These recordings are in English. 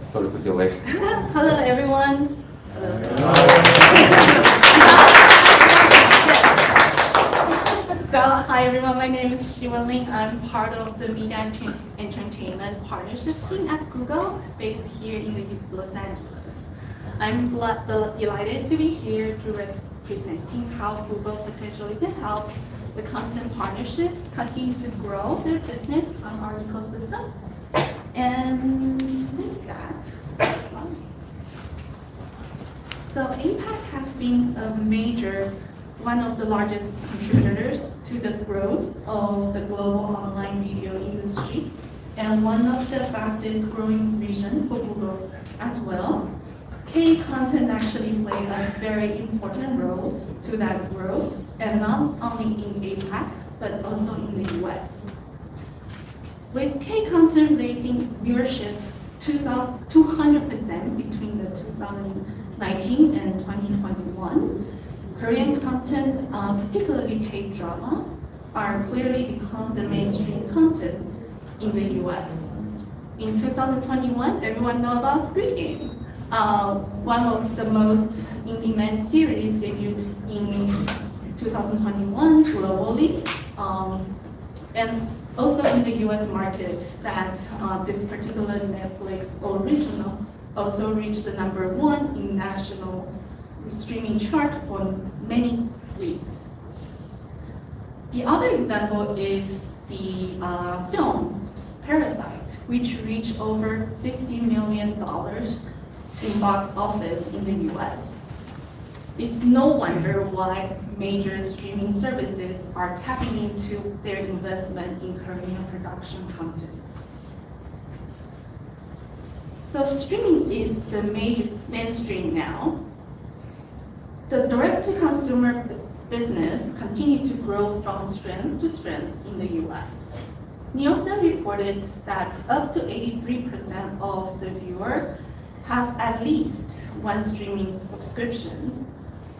Sorry for delay. Hello, everyone. So, hi everyone, my name is Hsiwen Lin. I'm part of the Media and Entertainment Partnerships team at Google, based here in Los Angeles. I'm delighted to be here to representing how Google potentially can help the content partnerships continue to grow their business on our ecosystem. And with that, so APAC has been one of the largest contributors to the growth of the global online video industry, and one of the fastest growing region for Google as well. K-content actually played a very important role to that growth, and not only in APAC, but also in the US. With K-content raising viewership 200% between the 2019 and 2021, Korean content, particularly K-drama, are clearly become the mainstream content in the US. In 2021, everyone knows about Squid Game, one of the most in-demand series debuted in 2021 globally, and also in the US market, that this particular Netflix original also reached the #1 in national streaming chart for many weeks. The other example is the film Parasite, which reached over $50 million in box office in the US. It's no wonder why major streaming services are tapping into their investment in Korean production content. So streaming is the major mainstream now. The direct-to-consumer business continued to grow from strength to strength in the US. Nielsen reported that up to 83% of the viewers have at least one streaming subscription,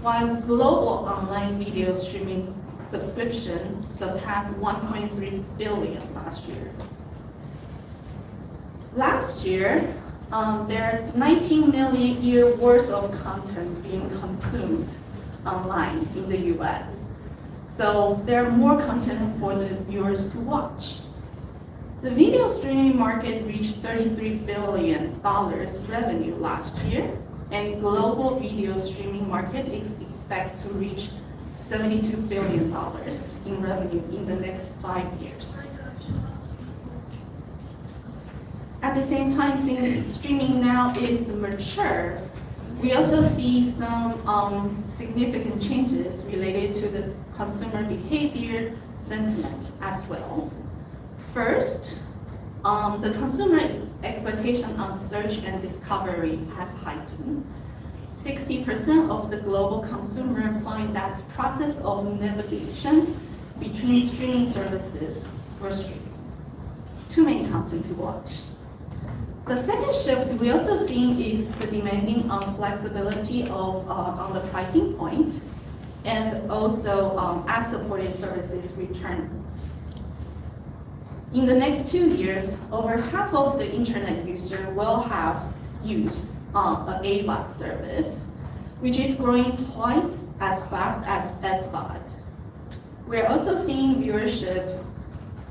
while global online video streaming subscription surpassed 1.3 billion last year. Last year, there's 19 million year worth of content being consumed online in the US. So there are more content for the viewers to watch. The video streaming market reached $33 billion revenue last year, and global video streaming market is expected to reach $72 billion in revenue in the next 5 years. At the same time, since streaming now is mature, we also see some significant changes related to the consumer behavior sentiment as well. First, the consumer expectation on search and discovery has heightened. 60% of the global consumer find that process of navigation between streaming services frustrating. Too many content to watch. The second shift we also see is the demanding on flexibility of on the pricing point, and also ad-supported services return. In the next 2 years, over half of the internet user will have used an AVOD service, which is growing twice as fast as SVOD. We're also seeing viewership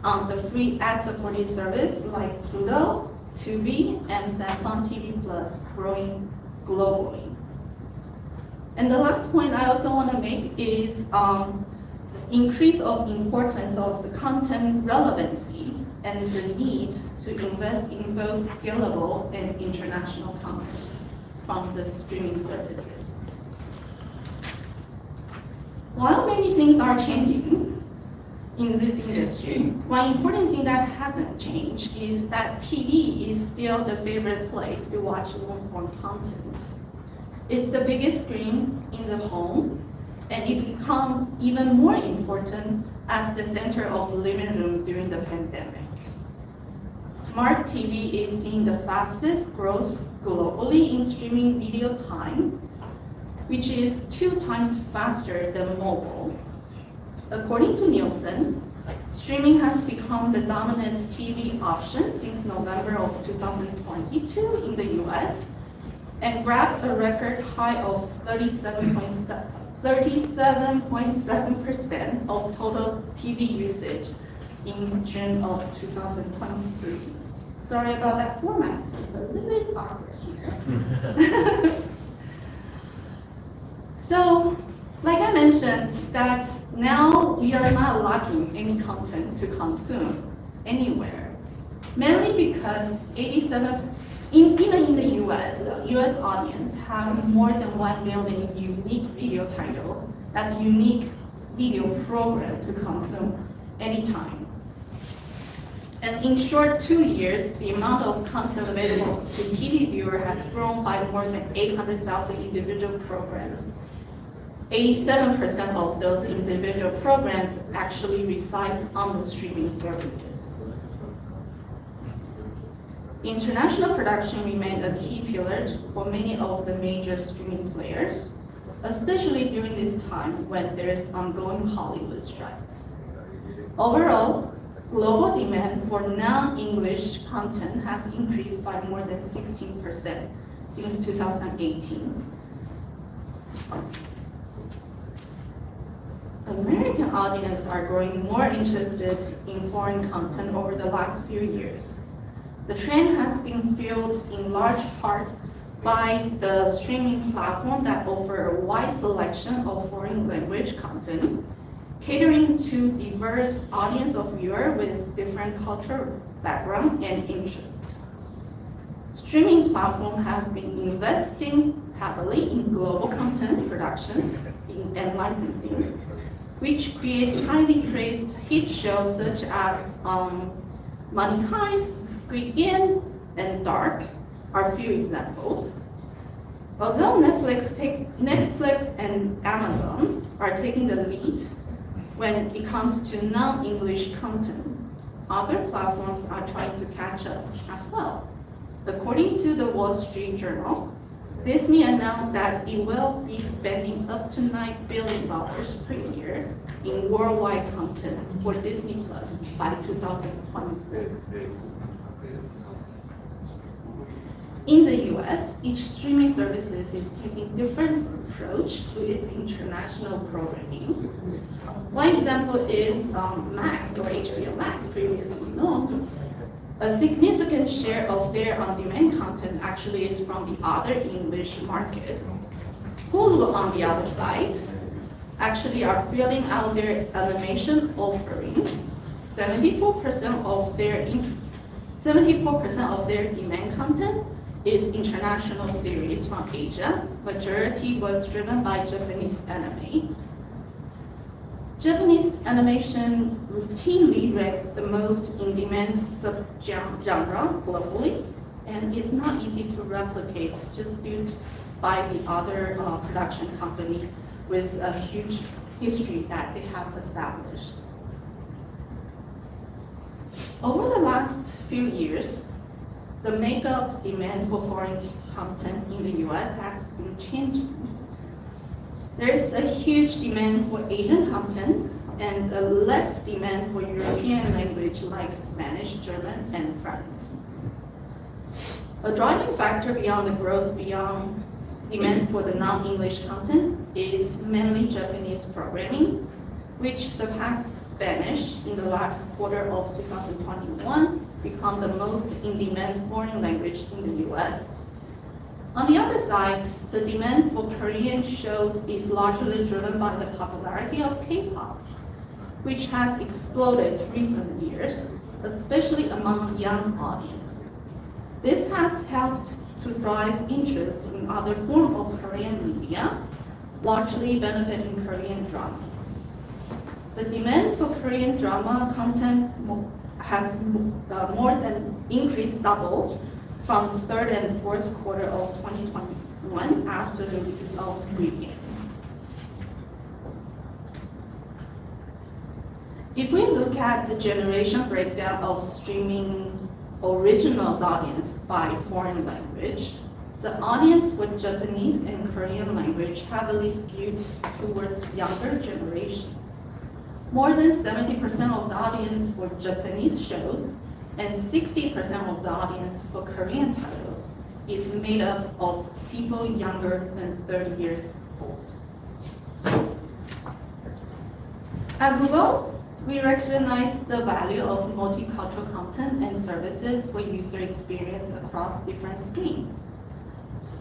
on the free ad-supported service like Pluto, Tubi, and Samsung TV Plus growing globally. And the last point I also want to make is the increase of importance of the content relevancy and the need to invest in both scalable and international content from the streaming services. While many things are changing in this industry, one important thing that hasn't changed is that TV is still the favorite place to watch long-form content. It's the biggest screen in the home, and it becomes even more important as the center of living room during the pandemic. Smart TV is seeing the fastest growth globally in streaming video time, which is 2 times faster than mobile. According to Nielsen, Streaming has become the dominant TV option since November of 2022 in the US and grabbed a record high of 37.7% of total TV usage in June of 2023. Sorry about that format, it's a little bit awkward here. So, like I mentioned, that now we are not lacking any content to consume anywhere, mainly because even in the US, the US audience have more than 1 million unique video title, that's unique video program to consume anytime. And in short 2 years, the amount of content available to TV viewer has grown by more than 800,000 individual programs. 87% of those individual programs actually resides on the streaming services. International production remained a key pillar for many of the major streaming players, especially during this time when there's ongoing Hollywood strikes. Overall, global demand for non-English content has increased by more than 16% since 2018. American audiences are growing more interested in foreign content over the last few years. The trend has been fueled in large part by the streaming platform that offer a wide selection of foreign language content, catering to diverse audience of viewers with different cultural background and interest. Streaming platforms have been investing heavily in global content production and licensing, which creates highly praised hit shows such as Money Heist, Squid Game, and Dark are few examples. Although Netflix and Amazon are taking the lead when it comes to non-English content, other platforms are trying to catch up as well. According to the Wall Street Journal, Disney announced that it will be spending up to $9 billion per year in worldwide content for Disney Plus by 2023. In the US, each streaming service is taking different approach to its international programming. One example is Max or HBO Max, previously known. A significant share of their on-demand content actually is from the other English market. Hulu, on the other side, actually are building out their animation offering. 74% of their demand content is international series from Asia. Majority was driven by Japanese anime. Japanese animation routinely ranked the most in-demand subgenre globally, and is not easy to replicate just due to by the other production company with a huge history that they have established. Over the last few years, the makeup demand for foreign content in the US has been changing. There is a huge demand for Asian content and a less demand for European language like Spanish, German, and French. A driving factor beyond the growth beyond demand for the non-English content is mainly Japanese programming, which surpassed Spanish in the last quarter of 2021, become the most in-demand foreign language in the US. On the other side, the demand for Korean shows is largely driven by the popularity of K-pop, which has exploded recent years, especially among young audience. This has helped to drive interest in other forms of Korean media, largely benefiting Korean dramas. The demand for Korean drama content has more than increased double from third and fourth quarter of 2021 after the release of Squid Game. If we look at the generation breakdown of streaming originals audience by foreign language, the audience for Japanese and Korean language heavily skewed towards younger generation. More than 70% of the audience for Japanese shows and 60% of the audience for Korean titles is made up of people younger than 30 years old. At Google, we recognize the value of multicultural content and services for user experience across different screens.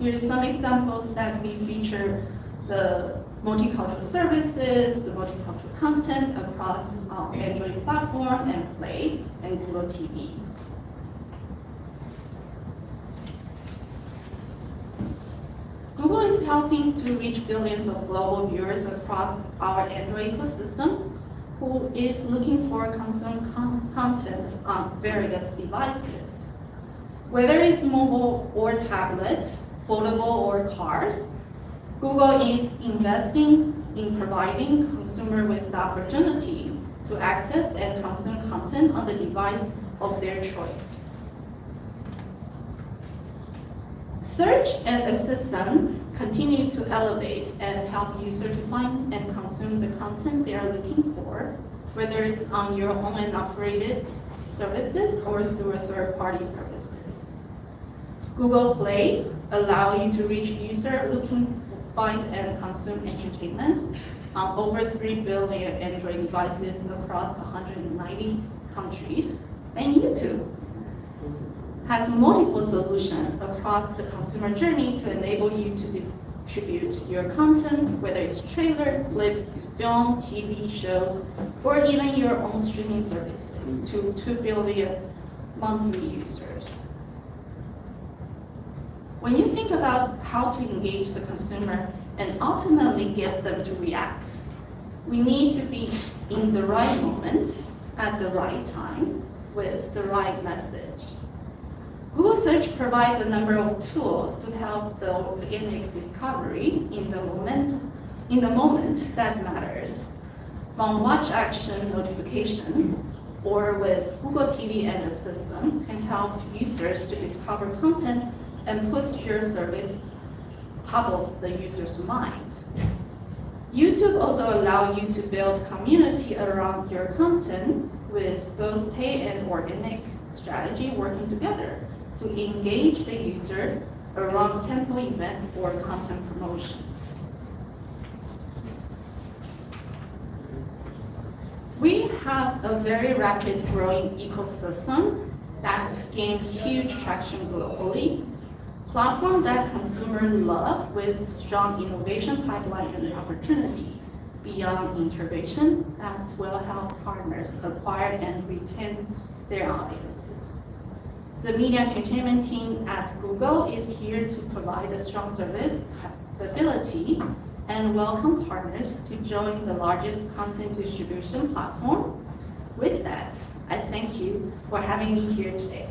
Here are some examples that we feature the multicultural services, the multicultural content across Android platform and Play and Google TV. Google is helping to reach billions of global viewers across our Android ecosystem who is looking for consume content on various devices. Whether it's mobile or tablet, foldable or cars, Google is investing in providing consumers with the opportunity to access and consume content on the device of their choice. Search and Assistant continue to elevate and help users to find and consume the content they are looking for, whether it's on your own and operated services or through third-party services. Google Play allows you to reach users looking to find and consume entertainment on over 3 billion Android devices across 190 countries. And YouTube has multiple solutions across the consumer journey to enable you to distribute your content, whether it's trailer, clips, film, TV shows, or even your own streaming services to 2 billion monthly users. When you think about how to engage the consumer and ultimately get them to react, we need to be in the right moment, at the right time, with the right message. Google Search provides a number of tools to help the organic discovery in the moment that matters. From watch action notification or with Google TV and Assistant can help users to discover content and put your service top of the user's mind. YouTube also allows you to build community around your content with both pay and organic strategy working together to engage the user around tempo event or content promotions. We have a very rapid growing ecosystem that gained huge traction globally, platform that consumers love with strong innovation pipeline and opportunity beyond integration that will help partners acquire and retain their audiences. The media entertainment team at Google is here to provide a strong service capability and welcome partners to join the largest content distribution platform. With that, I thank you for having me here today.